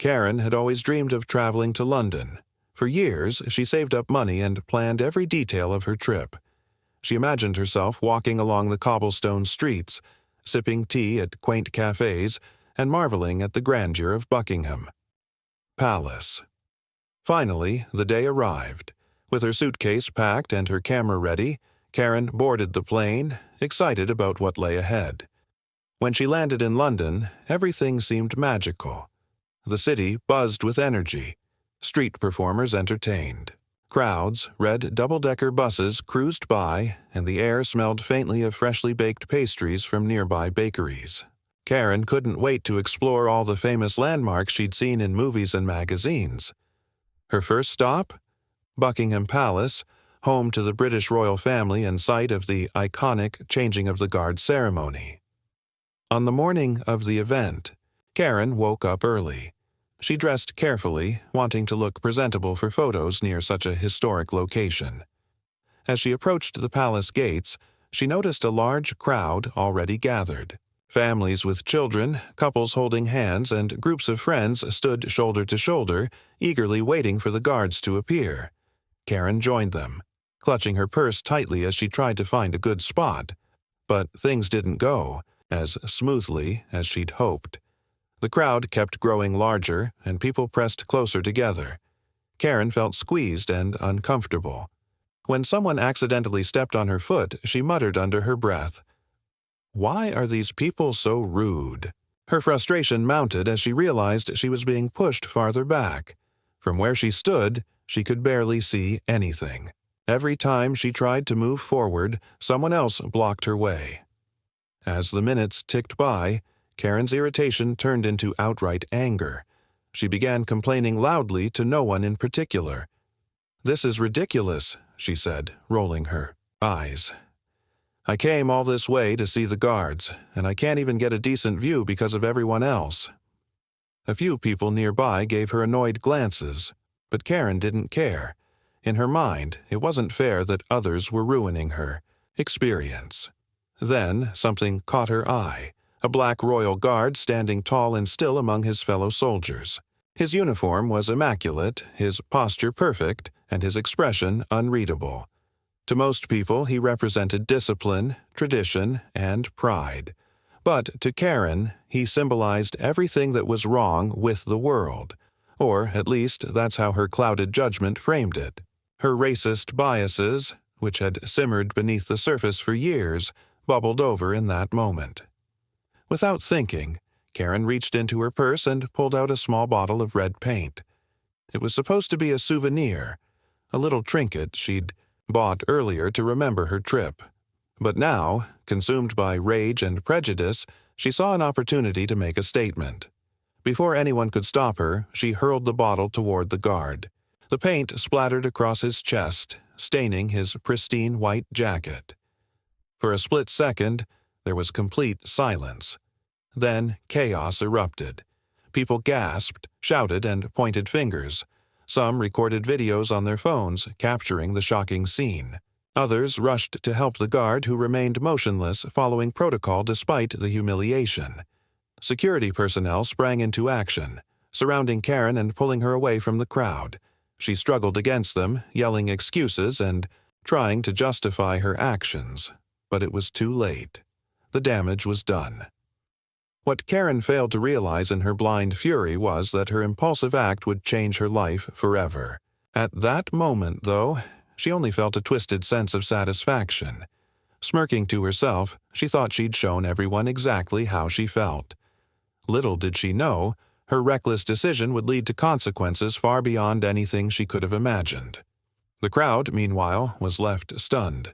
Karen had always dreamed of traveling to London. For years, she saved up money and planned every detail of her trip. She imagined herself walking along the cobblestone streets, sipping tea at quaint cafes, and marveling at the grandeur of Buckingham Palace. Finally, the day arrived. With her suitcase packed and her camera ready, Karen boarded the plane, excited about what lay ahead. When she landed in London, everything seemed magical. The city buzzed with energy. Street performers entertained. Crowds, red double-decker buses cruised by, and the air smelled faintly of freshly baked pastries from nearby bakeries. Karen couldn't wait to explore all the famous landmarks she'd seen in movies and magazines. Her first stop? Buckingham Palace, home to the British royal family and site of the iconic changing of the guard ceremony. On the morning of the event, Karen woke up early. She dressed carefully, wanting to look presentable for photos near such a historic location. As she approached the palace gates, she noticed a large crowd already gathered. Families with children, couples holding hands, and groups of friends stood shoulder to shoulder, eagerly waiting for the guards to appear. Karen joined them, clutching her purse tightly as she tried to find a good spot. But things didn't go as smoothly as she'd hoped. The crowd kept growing larger, and people pressed closer together. Karen felt squeezed and uncomfortable. When someone accidentally stepped on her foot, she muttered under her breath, "Why are these people so rude?" Her frustration mounted as she realized she was being pushed farther back. From where she stood, she could barely see anything. Every time she tried to move forward, someone else blocked her way. As the minutes ticked by, Karen's irritation turned into outright anger. She began complaining loudly to no one in particular. "This is ridiculous," she said, rolling her eyes. "I came all this way to see the guards, and I can't even get a decent view because of everyone else." A few people nearby gave her annoyed glances, but Karen didn't care. In her mind, it wasn't fair that others were ruining her experience. Then something caught her eye. A black royal guard standing tall and still among his fellow soldiers. His uniform was immaculate, his posture perfect, and his expression unreadable. To most people, he represented discipline, tradition, and pride. But to Karen, he symbolized everything that was wrong with the world. Or, at least, that's how her clouded judgment framed it. Her racist biases, which had simmered beneath the surface for years, bubbled over in that moment. Without thinking, Karen reached into her purse and pulled out a small bottle of red paint. It was supposed to be a souvenir, a little trinket she'd bought earlier to remember her trip. But now, consumed by rage and prejudice, she saw an opportunity to make a statement. Before anyone could stop her, she hurled the bottle toward the guard. The paint splattered across his chest, staining his pristine white jacket. For a split second, there was complete silence. Then chaos erupted. People gasped, shouted, and pointed fingers. Some recorded videos on their phones, capturing the shocking scene. Others rushed to help the guard, who remained motionless, following protocol despite the humiliation. Security personnel sprang into action, surrounding Karen and pulling her away from the crowd. She struggled against them, yelling excuses and trying to justify her actions. But it was too late. The damage was done. What Karen failed to realize in her blind fury was that her impulsive act would change her life forever. At that moment, though, she only felt a twisted sense of satisfaction. Smirking to herself, she thought she'd shown everyone exactly how she felt. Little did she know, her reckless decision would lead to consequences far beyond anything she could have imagined. The crowd, meanwhile, was left stunned.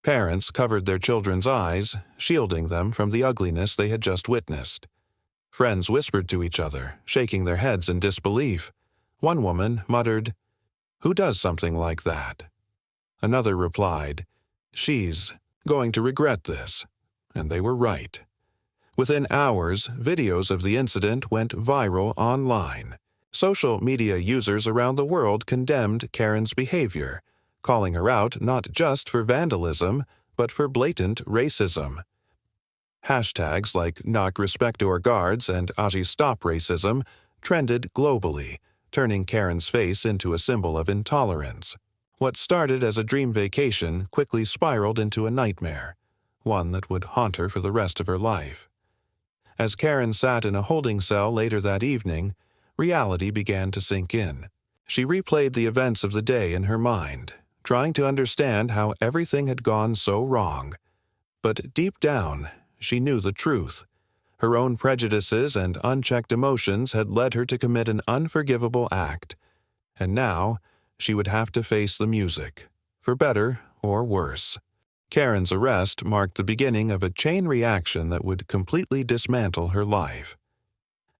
Parents covered their children's eyes, shielding them from the ugliness they had just witnessed. Friends whispered to each other, shaking their heads in disbelief. One woman muttered, "Who does something like that?" Another replied, "She's going to regret this." And they were right. Within hours, videos of the incident went viral online. Social media users around the world condemned Karen's behavior, calling her out not just for vandalism, but for blatant racism. Hashtags like Knock Respector Guards and Aji Stop Racism trended globally, turning Karen's face into a symbol of intolerance. What started as a dream vacation quickly spiraled into a nightmare, one that would haunt her for the rest of her life. As Karen sat in a holding cell later that evening, reality began to sink in. She replayed the events of the day in her mind, trying to understand how everything had gone so wrong. But deep down, she knew the truth. Her own prejudices and unchecked emotions had led her to commit an unforgivable act. And now, she would have to face the music, for better or worse. Karen's arrest marked the beginning of a chain reaction that would completely dismantle her life.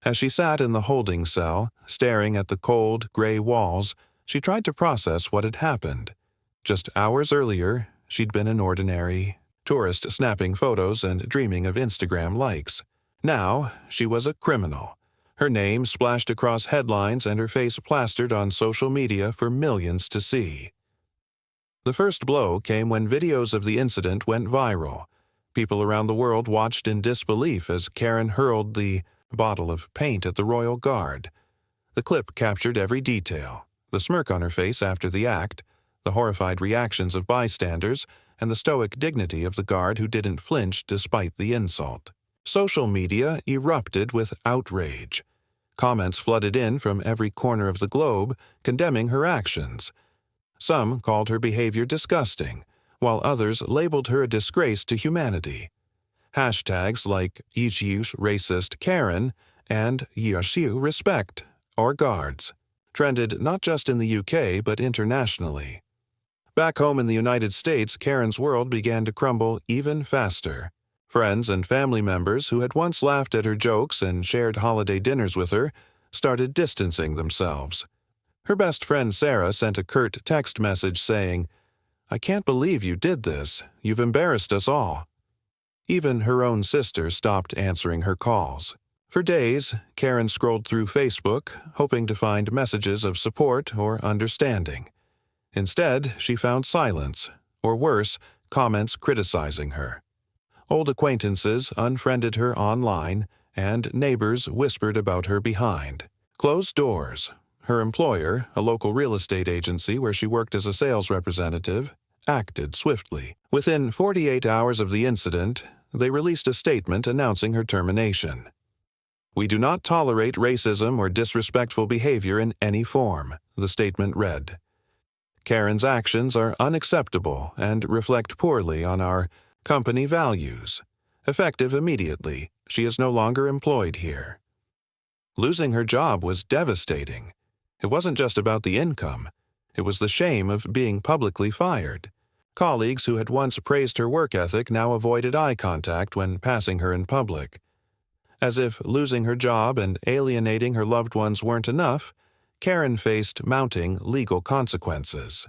As she sat in the holding cell, staring at the cold, gray walls, she tried to process what had happened. Just hours earlier, she'd been an ordinary tourist snapping photos and dreaming of Instagram likes. Now, she was a criminal. Her name splashed across headlines and her face plastered on social media for millions to see. The first blow came when videos of the incident went viral. People around the world watched in disbelief as Karen hurled the bottle of paint at the royal guard. The clip captured every detail: the smirk on her face after the act, the horrified reactions of bystanders, and the stoic dignity of the guard who didn't flinch despite the insult. Social media erupted with outrage. Comments flooded in from every corner of the globe, condemning her actions. Some called her behavior disgusting, while others labeled her a disgrace to humanity. Hashtags like "Yixiu racist Karen" and "Yixiu respect" or guards trended not just in the UK but internationally. Back home in the United States, Karen's world began to crumble even faster. Friends and family members who had once laughed at her jokes and shared holiday dinners with her started distancing themselves. Her best friend Sarah sent a curt text message saying, "I can't believe you did this. You've embarrassed us all." Even her own sister stopped answering her calls. For days, Karen scrolled through Facebook, hoping to find messages of support or understanding. Instead, she found silence, or worse, comments criticizing her. Old acquaintances unfriended her online, and neighbors whispered about her behind closed doors. Her employer, a local real estate agency where she worked as a sales representative, acted swiftly. Within 48 hours of the incident, they released a statement announcing her termination. "We do not tolerate racism or disrespectful behavior in any form," the statement read. "Karen's actions are unacceptable and reflect poorly on our company values. Effective immediately, she is no longer employed here." Losing her job was devastating. It wasn't just about the income. It was the shame of being publicly fired. Colleagues who had once praised her work ethic now avoided eye contact when passing her in public. As if losing her job and alienating her loved ones weren't enough, Karen faced mounting legal consequences.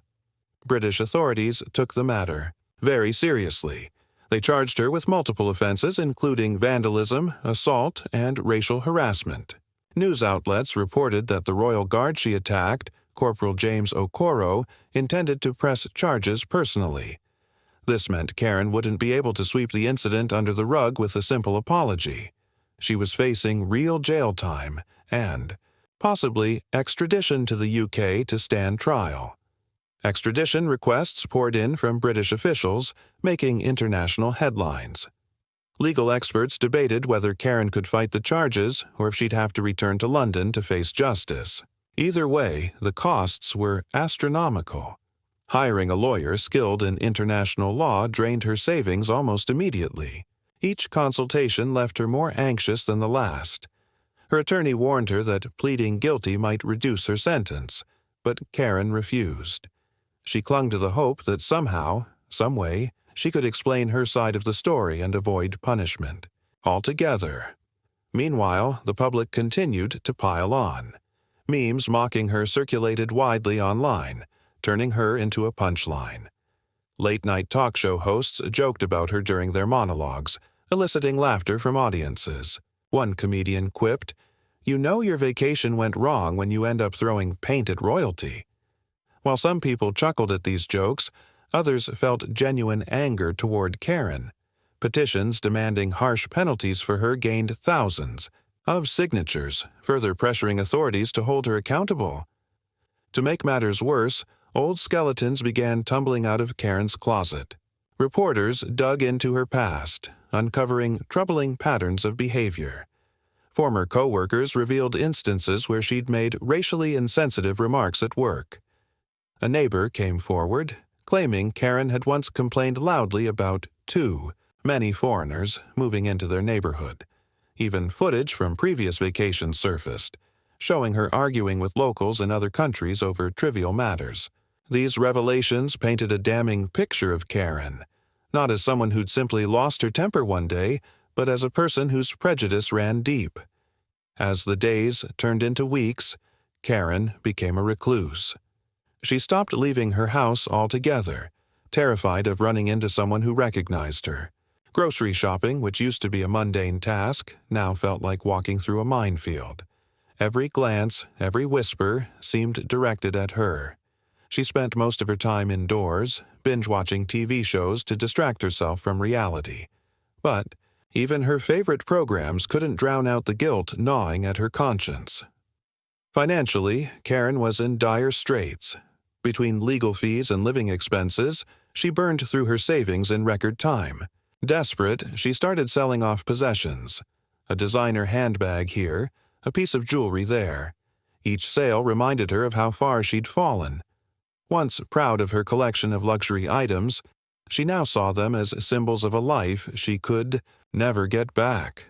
British authorities took the matter very seriously. They charged her with multiple offenses, including vandalism, assault, and racial harassment. News outlets reported that the royal guard she attacked, Corporal James Okoro, intended to press charges personally. This meant Karen wouldn't be able to sweep the incident under the rug with a simple apology. She was facing real jail time and, possibly, extradition to the UK to stand trial. Extradition requests poured in from British officials, making international headlines. Legal experts debated whether Karen could fight the charges or if she'd have to return to London to face justice. Either way, the costs were astronomical. Hiring a lawyer skilled in international law drained her savings almost immediately. Each consultation left her more anxious than the last. Her attorney warned her that pleading guilty might reduce her sentence, but Karen refused. She clung to the hope that somehow, some way, she could explain her side of the story and avoid punishment altogether. Meanwhile, the public continued to pile on. Memes mocking her circulated widely online, turning her into a punchline. Late-night talk show hosts joked about her during their monologues, eliciting laughter from audiences. One comedian quipped, "You know your vacation went wrong when you end up throwing paint at royalty." While some people chuckled at these jokes, others felt genuine anger toward Karen. Petitions demanding harsh penalties for her gained thousands, of signatures, further pressuring authorities to hold her accountable. To make matters worse, old skeletons began tumbling out of Karen's closet. Reporters dug into her past, uncovering troubling patterns of behavior. Former co-workers revealed instances where she'd made racially insensitive remarks at work. A neighbor came forward, claiming Karen had once complained loudly about too many foreigners moving into their neighborhood. Even footage from previous vacations surfaced, showing her arguing with locals in other countries over trivial matters. These revelations painted a damning picture of Karen, not as someone who'd simply lost her temper one day, but as a person whose prejudice ran deep. As the days turned into weeks, Karen became a recluse. She stopped leaving her house altogether, terrified of running into someone who recognized her. Grocery shopping, which used to be a mundane task, now felt like walking through a minefield. Every glance, every whisper seemed directed at her. She spent most of her time indoors, binge-watching TV shows to distract herself from reality. But even her favorite programs couldn't drown out the guilt gnawing at her conscience. Financially, Karen was in dire straits. Between legal fees and living expenses, she burned through her savings in record time. Desperate, she started selling off possessions. A designer handbag here, a piece of jewelry there. Each sale reminded her of how far she'd fallen. Once proud of her collection of luxury items, she now saw them as symbols of a life she could never get back.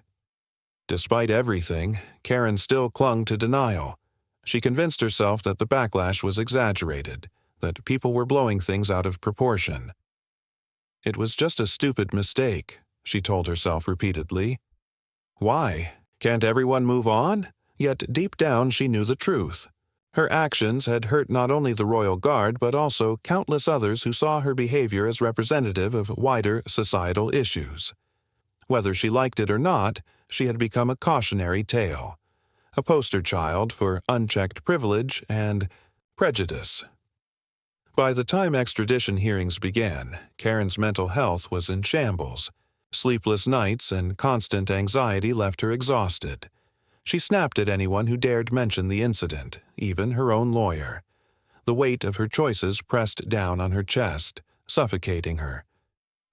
Despite everything, Karen still clung to denial. She convinced herself that the backlash was exaggerated, that people were blowing things out of proportion. It was just a stupid mistake, she told herself repeatedly. Why? Can't everyone move on? Yet deep down she knew the truth. Her actions had hurt not only the royal guard but also countless others who saw her behavior as representative of wider societal issues. Whether she liked it or not, she had become a cautionary tale, a poster child for unchecked privilege and prejudice. By the time extradition hearings began, Karen's mental health was in shambles. Sleepless nights and constant anxiety left her exhausted. She snapped at anyone who dared mention the incident, even her own lawyer. The weight of her choices pressed down on her chest, suffocating her.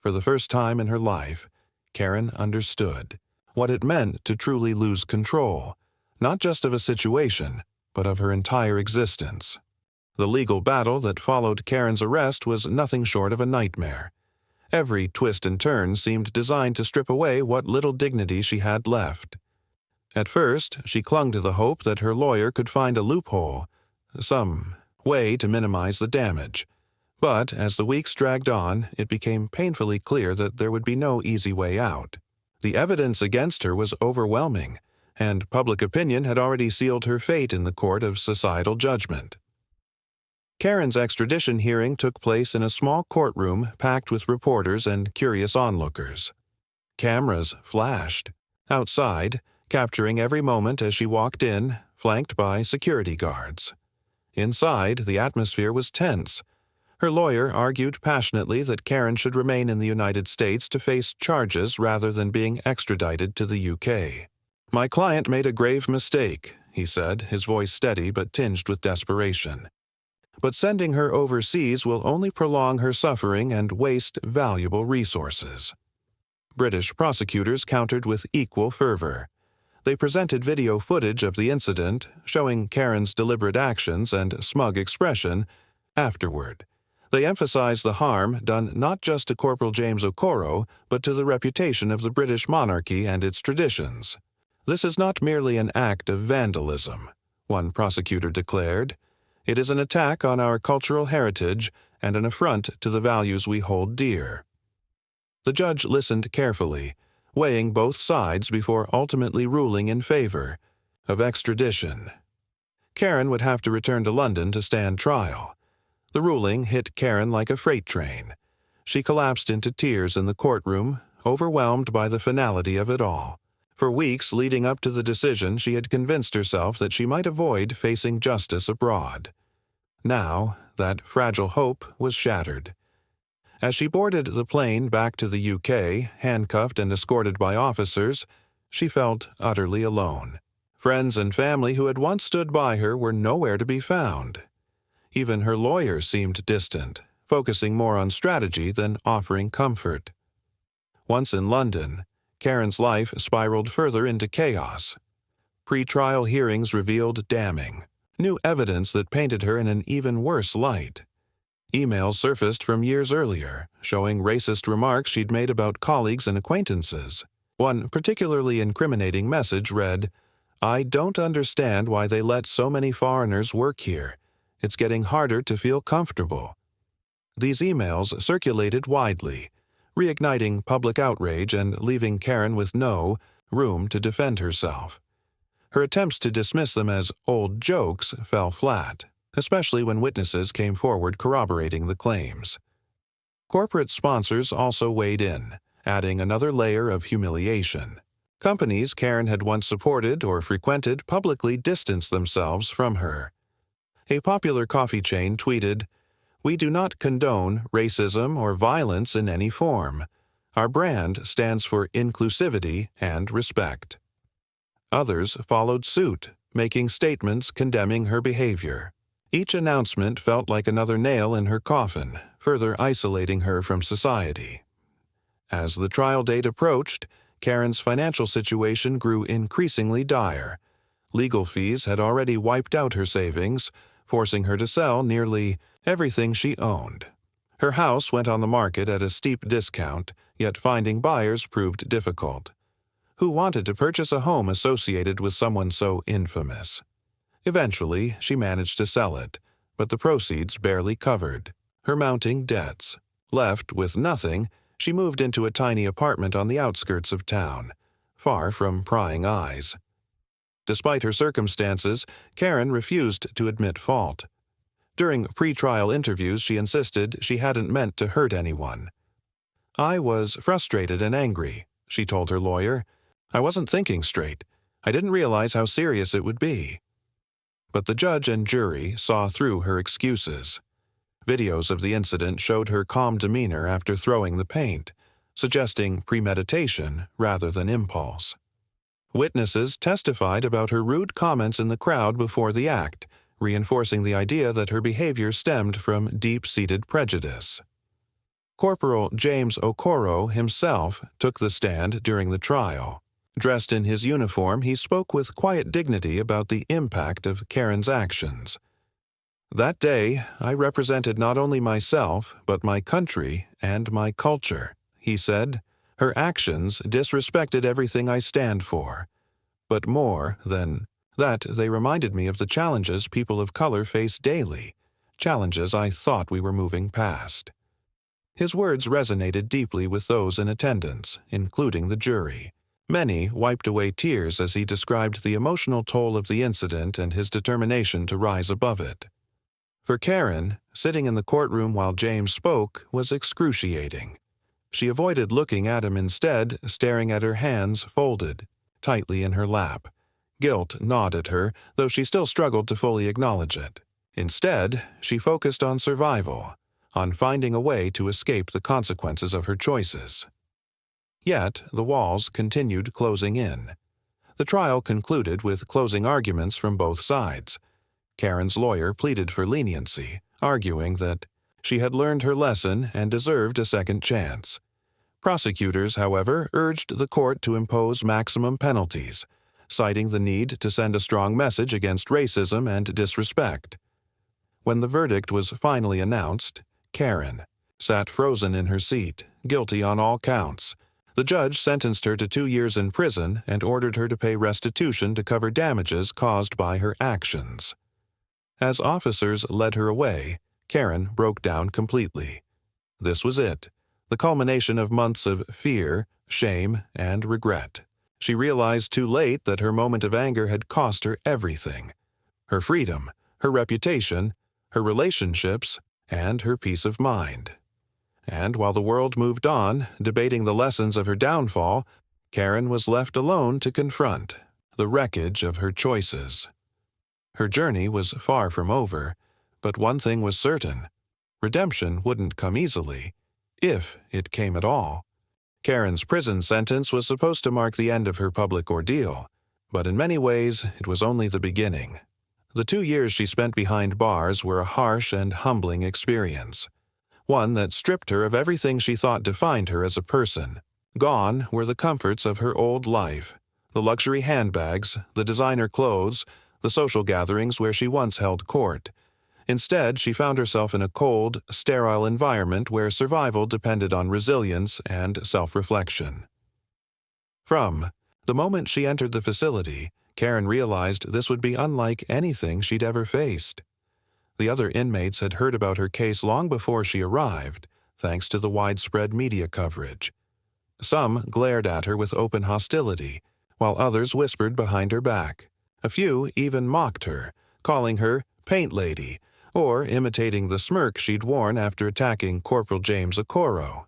For the first time in her life, Karen understood what it meant to truly lose control, not just of a situation, but of her entire existence. The legal battle that followed Karen's arrest was nothing short of a nightmare. Every twist and turn seemed designed to strip away what little dignity she had left. At first, she clung to the hope that her lawyer could find a loophole, some way to minimize the damage. But as the weeks dragged on, it became painfully clear that there would be no easy way out. The evidence against her was overwhelming, and public opinion had already sealed her fate in the court of societal judgment. Karen's extradition hearing took place in a small courtroom packed with reporters and curious onlookers. Cameras flashed. Outside, capturing every moment as she walked in, flanked by security guards. Inside, the atmosphere was tense. Her lawyer argued passionately that Karen should remain in the United States to face charges rather than being extradited to the UK. "My client made a grave mistake," he said, his voice steady but tinged with desperation. "But sending her overseas will only prolong her suffering and waste valuable resources." British prosecutors countered with equal fervor. They presented video footage of the incident, showing Karen's deliberate actions and smug expression afterward. They emphasized the harm done not just to Corporal James Okoro, but to the reputation of the British monarchy and its traditions. "This is not merely an act of vandalism," one prosecutor declared. "It is an attack on our cultural heritage and an affront to the values we hold dear." The judge listened carefully, weighing both sides before ultimately ruling in favor of extradition. Karen would have to return to London to stand trial. The ruling hit Karen like a freight train. She collapsed into tears in the courtroom, overwhelmed by the finality of it all. For weeks leading up to the decision, she had convinced herself that she might avoid facing justice abroad. Now, that fragile hope was shattered. As she boarded the plane back to the UK, handcuffed and escorted by officers, She felt utterly alone. Friends and family who had once stood by her were nowhere to be found. Even her lawyer seemed distant, focusing more on strategy than offering comfort. Once in London, Karen's life spiraled further into chaos. Pre-trial hearings revealed damning, new evidence that painted her in an even worse light. Emails surfaced from years earlier, showing racist remarks she'd made about colleagues and acquaintances. One particularly incriminating message read, "I don't understand why they let so many foreigners work here. It's getting harder to feel comfortable." These emails circulated widely, reigniting public outrage and leaving Karen with no room to defend herself. Her attempts to dismiss them as old jokes fell flat, especially when witnesses came forward corroborating the claims. Corporate sponsors also weighed in, adding another layer of humiliation. Companies Karen had once supported or frequented publicly distanced themselves from her. A popular coffee chain tweeted, "We do not condone racism or violence in any form. Our brand stands for inclusivity and respect." Others followed suit, making statements condemning her behavior. Each announcement felt like another nail in her coffin, further isolating her from society. As the trial date approached, Karen's financial situation grew increasingly dire. Legal fees had already wiped out her savings, forcing her to sell nearly everything she owned. Her house went on the market at a steep discount, yet finding buyers proved difficult. Who wanted to purchase a home associated with someone so infamous? Eventually, she managed to sell it, but the proceeds barely covered her mounting debts. Left with nothing, she moved into a tiny apartment on the outskirts of town, far from prying eyes. Despite her circumstances, Karen refused to admit fault. During pre-trial interviews, she insisted she hadn't meant to hurt anyone. "I was frustrated and angry," she told her lawyer. "I wasn't thinking straight. I didn't realize how serious it would be." But the judge and jury saw through her excuses. Videos of the incident showed her calm demeanor after throwing the paint, suggesting premeditation rather than impulse. Witnesses testified about her rude comments in the crowd before the act, reinforcing the idea that her behavior stemmed from deep-seated prejudice. Corporal James Okoro himself took the stand during the trial. Dressed in his uniform, he spoke with quiet dignity about the impact of Karen's actions. "That day, I represented not only myself, but my country and my culture," he said. "Her actions disrespected everything I stand for. But more than that, they reminded me of the challenges people of color face daily, challenges I thought we were moving past." His words resonated deeply with those in attendance, including the jury. Many wiped away tears as he described the emotional toll of the incident and his determination to rise above it. For Karen, sitting in the courtroom while James spoke was excruciating. She avoided looking at him, instead staring at her hands folded tightly in her lap. Guilt gnawed at her, though she still struggled to fully acknowledge it. Instead, she focused on survival, on finding a way to escape the consequences of her choices. Yet, the walls continued closing in. The trial concluded with closing arguments from both sides. Karen's lawyer pleaded for leniency, arguing that she had learned her lesson and deserved a second chance. Prosecutors, however, urged the court to impose maximum penalties, citing the need to send a strong message against racism and disrespect. When the verdict was finally announced, Karen sat frozen in her seat, guilty on all counts. The judge sentenced her to 2 years in prison and ordered her to pay restitution to cover damages caused by her actions. As officers led her away, Karen broke down completely. This was it, the culmination of months of fear, shame, and regret. She realized too late that her moment of anger had cost her everything: her freedom, her reputation, her relationships, and her peace of mind. And while the world moved on, debating the lessons of her downfall, Karen was left alone to confront the wreckage of her choices. Her journey was far from over, but one thing was certain: redemption wouldn't come easily, if it came at all. Karen's prison sentence was supposed to mark the end of her public ordeal, but in many ways it was only the beginning. The 2 years she spent behind bars were a harsh and humbling experience, one that stripped her of everything she thought defined her as a person. Gone were the comforts of her old life, the luxury handbags, the designer clothes, the social gatherings where she once held court. Instead, she found herself in a cold, sterile environment where survival depended on resilience and self-reflection. From the moment she entered the facility, Karen realized this would be unlike anything she'd ever faced. The other inmates had heard about her case long before she arrived, thanks to the widespread media coverage. Some glared at her with open hostility, while others whispered behind her back. A few even mocked her, calling her Paint Lady, or imitating the smirk she'd worn after attacking Corporal James Okoro.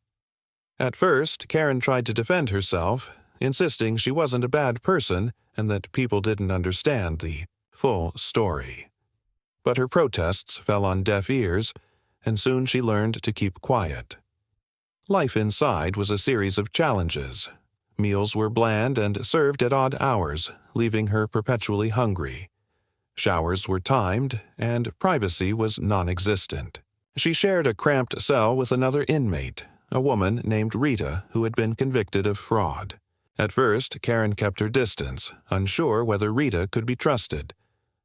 At first, Karen tried to defend herself, insisting she wasn't a bad person and that people didn't understand the full story. But her protests fell on deaf ears, and soon she learned to keep quiet. Life inside was a series of challenges. Meals were bland and served at odd hours, leaving her perpetually hungry. Showers were timed, and privacy was non-existent. She shared a cramped cell with another inmate, a woman named Rita who had been convicted of fraud. At first, Karen kept her distance, unsure whether Rita could be trusted.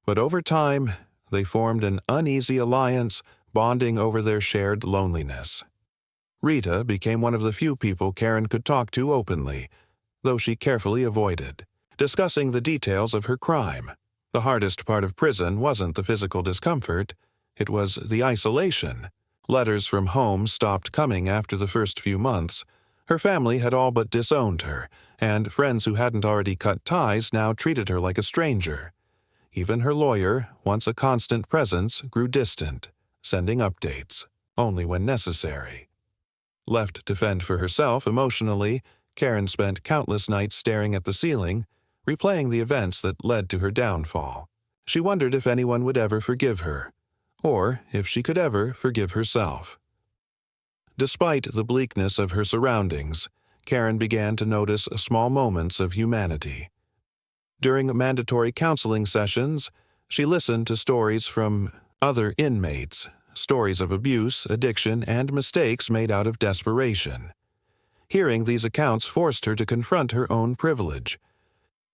But over time, they formed an uneasy alliance, bonding over their shared loneliness. Rita became one of the few people Karen could talk to openly, though she carefully avoided discussing the details of her crime. The hardest part of prison wasn't the physical discomfort, it was the isolation. Letters from home stopped coming after the first few months. Her family had all but disowned her, and friends who hadn't already cut ties now treated her like a stranger. Even her lawyer, once a constant presence, grew distant, sending updates, only when necessary. Left to fend for herself emotionally, Karen spent countless nights staring at the ceiling, replaying the events that led to her downfall. She wondered if anyone would ever forgive her, or if she could ever forgive herself. Despite the bleakness of her surroundings, Karen began to notice small moments of humanity. During mandatory counseling sessions, she listened to stories from other inmates, stories of abuse, addiction, and mistakes made out of desperation. Hearing these accounts forced her to confront her own privilege.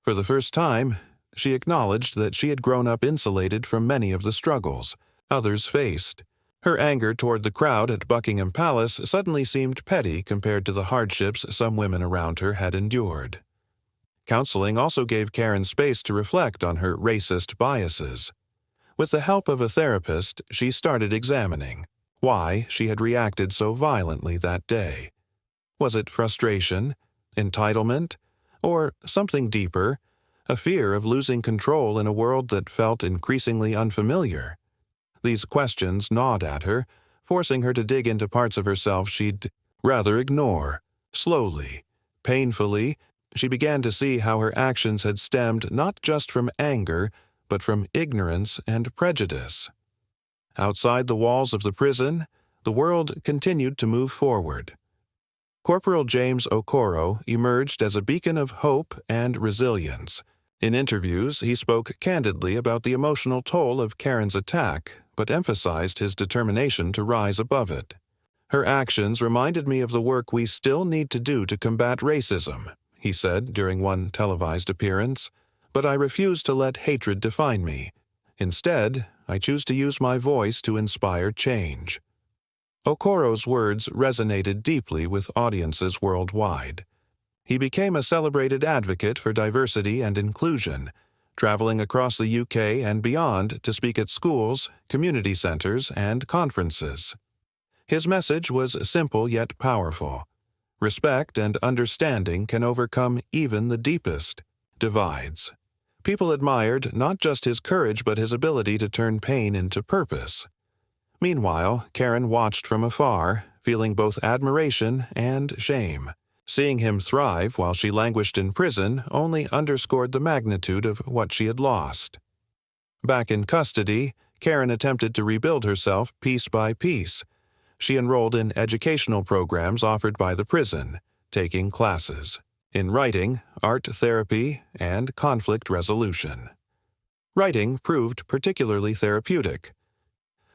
For the first time, she acknowledged that she had grown up insulated from many of the struggles others faced. Her anger toward the crowd at Buckingham Palace suddenly seemed petty compared to the hardships some women around her had endured. Counseling also gave Karen space to reflect on her racist biases. With the help of a therapist, she started examining why she had reacted so violently that day. Was it frustration, entitlement, or something deeper, a fear of losing control in a world that felt increasingly unfamiliar? These questions gnawed at her, forcing her to dig into parts of herself she'd rather ignore. Slowly, painfully, she began to see how her actions had stemmed not just from anger, but from ignorance and prejudice. Outside the walls of the prison, the world continued to move forward. Corporal James Okoro emerged as a beacon of hope and resilience. In interviews, he spoke candidly about the emotional toll of Karen's attack, but emphasized his determination to rise above it. Her actions reminded me of the work we still need to do to combat racism, he said during one televised appearance, but I refuse to let hatred define me. Instead, I choose to use my voice to inspire change. Okoro's words resonated deeply with audiences worldwide. He became a celebrated advocate for diversity and inclusion, traveling across the UK and beyond to speak at schools, community centers, and conferences. His message was simple yet powerful. Respect and understanding can overcome even the deepest divides. People admired not just his courage but his ability to turn pain into purpose. Meanwhile, Karen watched from afar, feeling both admiration and shame. Seeing him thrive while she languished in prison only underscored the magnitude of what she had lost. Back in custody, Karen attempted to rebuild herself piece by piece. She enrolled in educational programs offered by the prison, taking classes in writing, art therapy, and conflict resolution. Writing proved particularly therapeutic.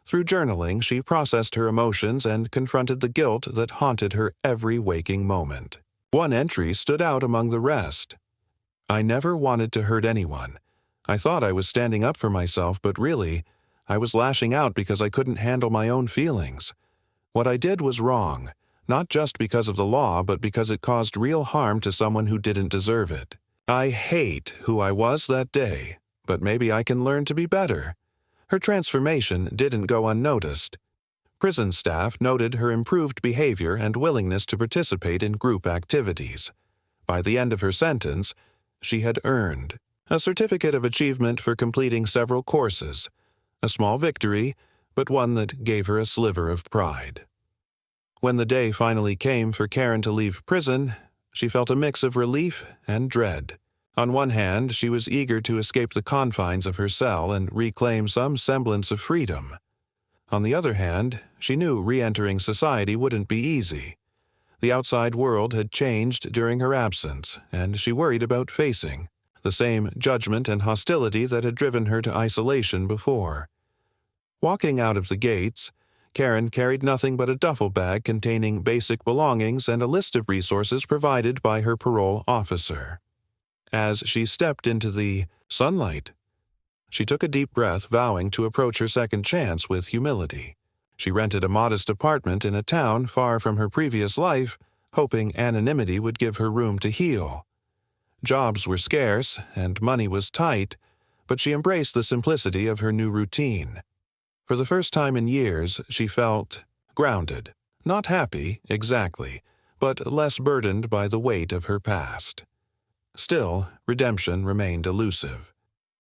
Through journaling, she processed her emotions and confronted the guilt that haunted her every waking moment. One entry stood out among the rest. "I never wanted to hurt anyone. I thought I was standing up for myself, but really, I was lashing out because I couldn't handle my own feelings. What I did was wrong, not just because of the law, but because it caused real harm to someone who didn't deserve it. I hate who I was that day, but maybe I can learn to be better." Her transformation didn't go unnoticed. Prison staff noted her improved behavior and willingness to participate in group activities. By the end of her sentence, she had earned a certificate of achievement for completing several courses, a small victory, but one that gave her a sliver of pride. When the day finally came for Karen to leave prison, she felt a mix of relief and dread. On one hand, she was eager to escape the confines of her cell and reclaim some semblance of freedom. On the other hand, she knew re-entering society wouldn't be easy. The outside world had changed during her absence, and she worried about facing the same judgment and hostility that had driven her to isolation before. Walking out of the gates, Karen carried nothing but a duffel bag containing basic belongings and a list of resources provided by her parole officer. As she stepped into the sunlight, she took a deep breath, vowing to approach her second chance with humility. She rented a modest apartment in a town far from her previous life, hoping anonymity would give her room to heal. Jobs were scarce and money was tight, but she embraced the simplicity of her new routine. For the first time in years, she felt grounded, not happy, exactly, but less burdened by the weight of her past. Still, redemption remained elusive.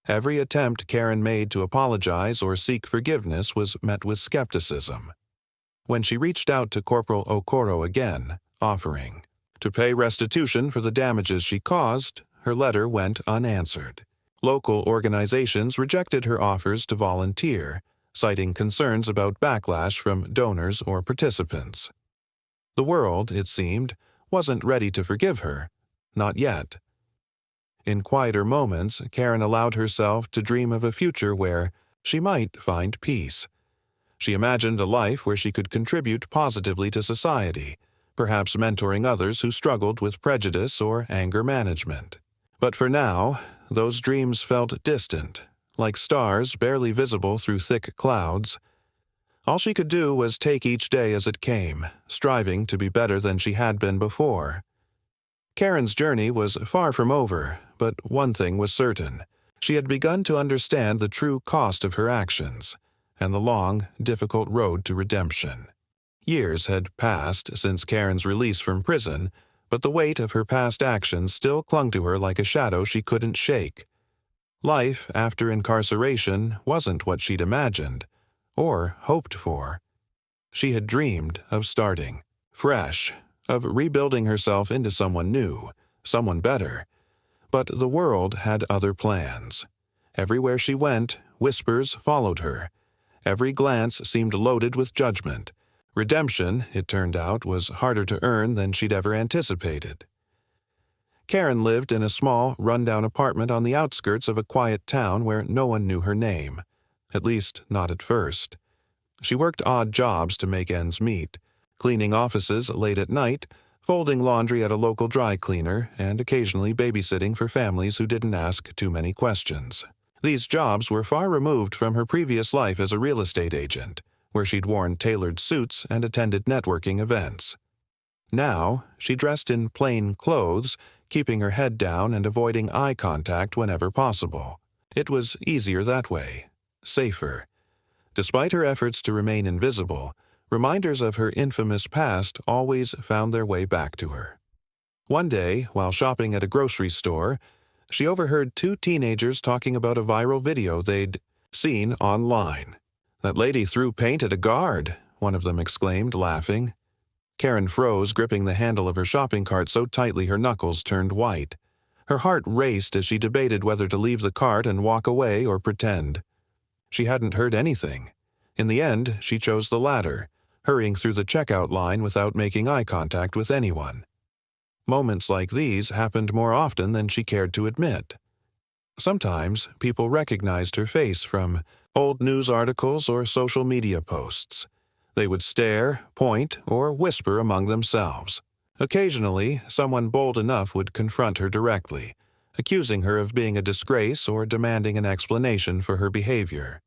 Every attempt Karen made to apologize or seek forgiveness was met with skepticism. When she reached out to Corporal Okoro again, offering to pay restitution for the damages she caused, her letter went unanswered. Local organizations rejected her offers to volunteer, citing concerns about backlash from donors or participants. The world, it seemed, wasn't ready to forgive her. Not yet. In quieter moments, Karen allowed herself to dream of a future where she might find peace. She imagined a life where she could contribute positively to society, perhaps mentoring others who struggled with prejudice or anger management. But for now, those dreams felt distant, like stars barely visible through thick clouds. All she could do was take each day as it came, striving to be better than she had been before. Karen's journey was far from over, but one thing was certain. She had begun to understand the true cost of her actions, and the long, difficult road to redemption. Years had passed since Karen's release from prison, but the weight of her past actions still clung to her like a shadow she couldn't shake. Life after incarceration wasn't what she'd imagined, or hoped for. She had dreamed of starting fresh, of rebuilding herself into someone new, someone better. But the world had other plans. Everywhere she went, whispers followed her. Every glance seemed loaded with judgment. Redemption, it turned out, was harder to earn than she'd ever anticipated. Karen lived in a small, run-down apartment on the outskirts of a quiet town where no one knew her name. At least, not at first. She worked odd jobs to make ends meet, cleaning offices late at night, folding laundry at a local dry cleaner, and occasionally babysitting for families who didn't ask too many questions. These jobs were far removed from her previous life as a real estate agent, where she'd worn tailored suits and attended networking events. Now, she dressed in plain clothes, keeping her head down and avoiding eye contact whenever possible. It was easier that way, safer. Despite her efforts to remain invisible, reminders of her infamous past always found their way back to her. One day, while shopping at a grocery store, she overheard two teenagers talking about a viral video they'd seen online. "That lady threw paint at a guard," one of them exclaimed, laughing. Karen froze, gripping the handle of her shopping cart so tightly her knuckles turned white. Her heart raced as she debated whether to leave the cart and walk away or pretend. She hadn't heard anything. In the end, she chose the latter, hurrying through the checkout line without making eye contact with anyone. Moments like these happened more often than she cared to admit. Sometimes people recognized her face from old news articles or social media posts. They would stare, point, or whisper among themselves. Occasionally, someone bold enough would confront her directly, accusing her of being a disgrace or demanding an explanation for her behavior.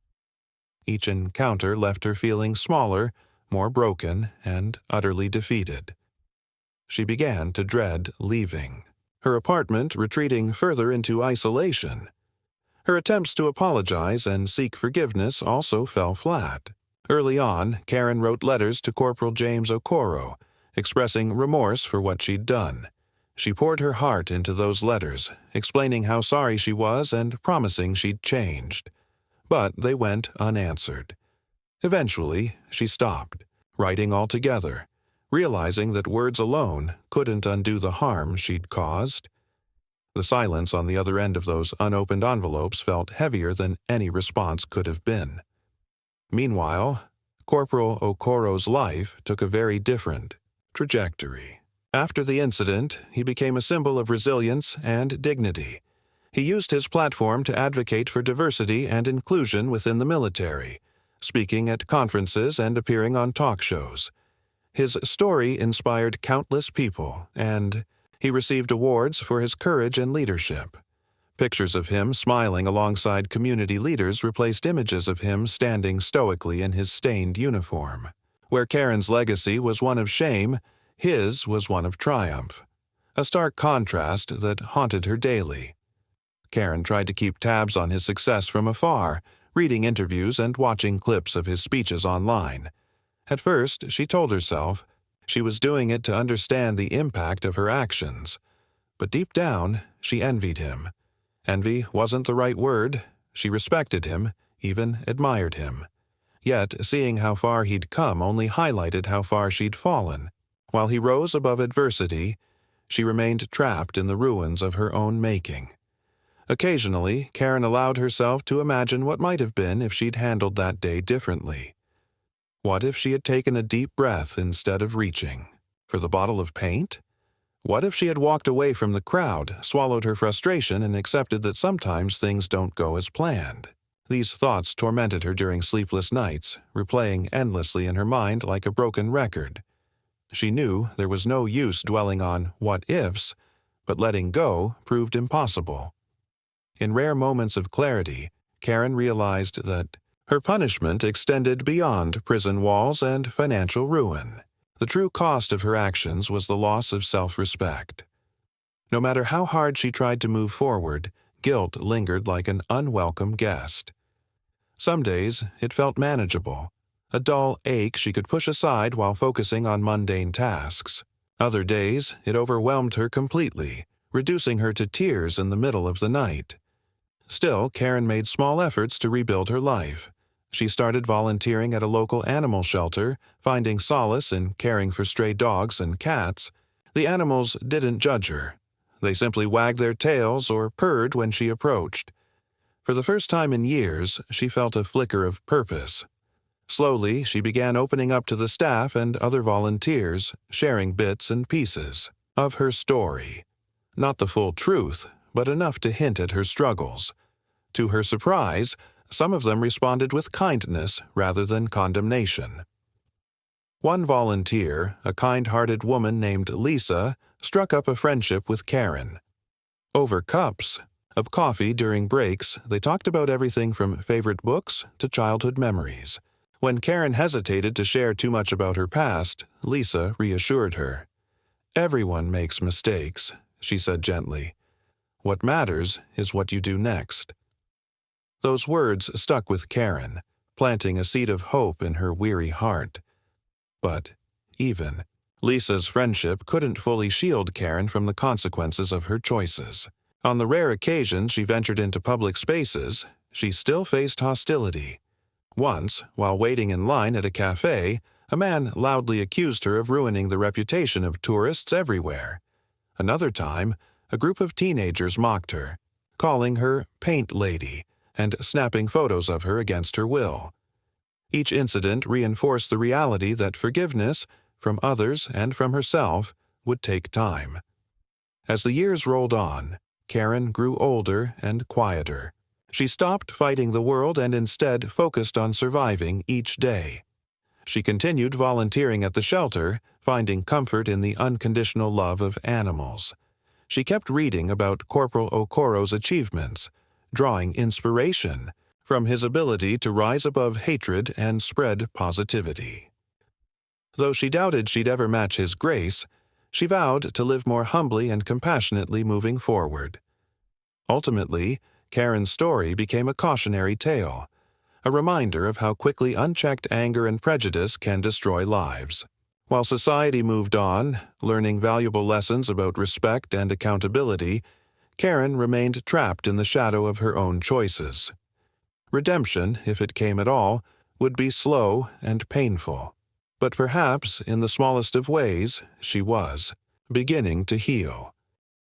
Each encounter left her feeling smaller, more broken, and utterly defeated. She began to dread leaving, her apartment retreating further into isolation. Her attempts to apologize and seek forgiveness also fell flat. Early on, Karen wrote letters to Corporal James Okoro, expressing remorse for what she'd done. She poured her heart into those letters, explaining how sorry she was and promising she'd changed. But they went unanswered. Eventually, she stopped, writing altogether, realizing that words alone couldn't undo the harm she'd caused. The silence on the other end of those unopened envelopes felt heavier than any response could have been. Meanwhile, Corporal Okoro's life took a very different trajectory. After the incident, he became a symbol of resilience and dignity. He used his platform to advocate for diversity and inclusion within the military, speaking at conferences and appearing on talk shows. His story inspired countless people, and he received awards for his courage and leadership. Pictures of him smiling alongside community leaders replaced images of him standing stoically in his stained uniform. Where Karen's legacy was one of shame, his was one of triumph, a stark contrast that haunted her daily. Karen tried to keep tabs on his success from afar, reading interviews and watching clips of his speeches online. At first, she told herself she was doing it to understand the impact of her actions. But deep down, she envied him. Envy wasn't the right word. She respected him, even admired him. Yet, seeing how far he'd come only highlighted how far she'd fallen. While he rose above adversity, she remained trapped in the ruins of her own making. Occasionally, Karen allowed herself to imagine what might have been if she'd handled that day differently. What if she had taken a deep breath instead of reaching for the bottle of paint? What if she had walked away from the crowd, swallowed her frustration, and accepted that sometimes things don't go as planned? These thoughts tormented her during sleepless nights, replaying endlessly in her mind like a broken record. She knew there was no use dwelling on what-ifs, but letting go proved impossible. In rare moments of clarity, Karen realized that her punishment extended beyond prison walls and financial ruin. The true cost of her actions was the loss of self-respect. No matter how hard she tried to move forward, guilt lingered like an unwelcome guest. Some days it felt manageable, a dull ache she could push aside while focusing on mundane tasks. Other days it overwhelmed her completely, reducing her to tears in the middle of the night. Still, Karen made small efforts to rebuild her life. She started volunteering at a local animal shelter, finding solace in caring for stray dogs and cats. The animals didn't judge her. They simply wagged their tails or purred when she approached. For the first time in years, she felt a flicker of purpose. Slowly, she began opening up to the staff and other volunteers, sharing bits and pieces of her story. Not the full truth, but enough to hint at her struggles. To her surprise, some of them responded with kindness rather than condemnation. One volunteer, a kind-hearted woman named Lisa, struck up a friendship with Karen. Over cups of coffee during breaks, they talked about everything from favorite books to childhood memories. When Karen hesitated to share too much about her past, Lisa reassured her. "Everyone makes mistakes," she said gently. "What matters is what you do next." Those words stuck with Karen, planting a seed of hope in her weary heart. But even Lisa's friendship couldn't fully shield Karen from the consequences of her choices. On the rare occasions she ventured into public spaces, she still faced hostility. Once, while waiting in line at a cafe, a man loudly accused her of ruining the reputation of tourists everywhere. Another time, a group of teenagers mocked her, calling her Paint Lady, and snapping photos of her against her will. Each incident reinforced the reality that forgiveness, from others and from herself, would take time. As the years rolled on, Karen grew older and quieter. She stopped fighting the world and instead focused on surviving each day. She continued volunteering at the shelter, finding comfort in the unconditional love of animals. She kept reading about Corporal Okoro's achievements, drawing inspiration from his ability to rise above hatred and spread positivity. Though she doubted she'd ever match his grace, she vowed to live more humbly and compassionately moving forward. Ultimately, Karen's story became a cautionary tale, a reminder of how quickly unchecked anger and prejudice can destroy lives. While society moved on, learning valuable lessons about respect and accountability, Karen remained trapped in the shadow of her own choices. Redemption, if it came at all, would be slow and painful. But perhaps, in the smallest of ways, she was beginning to heal.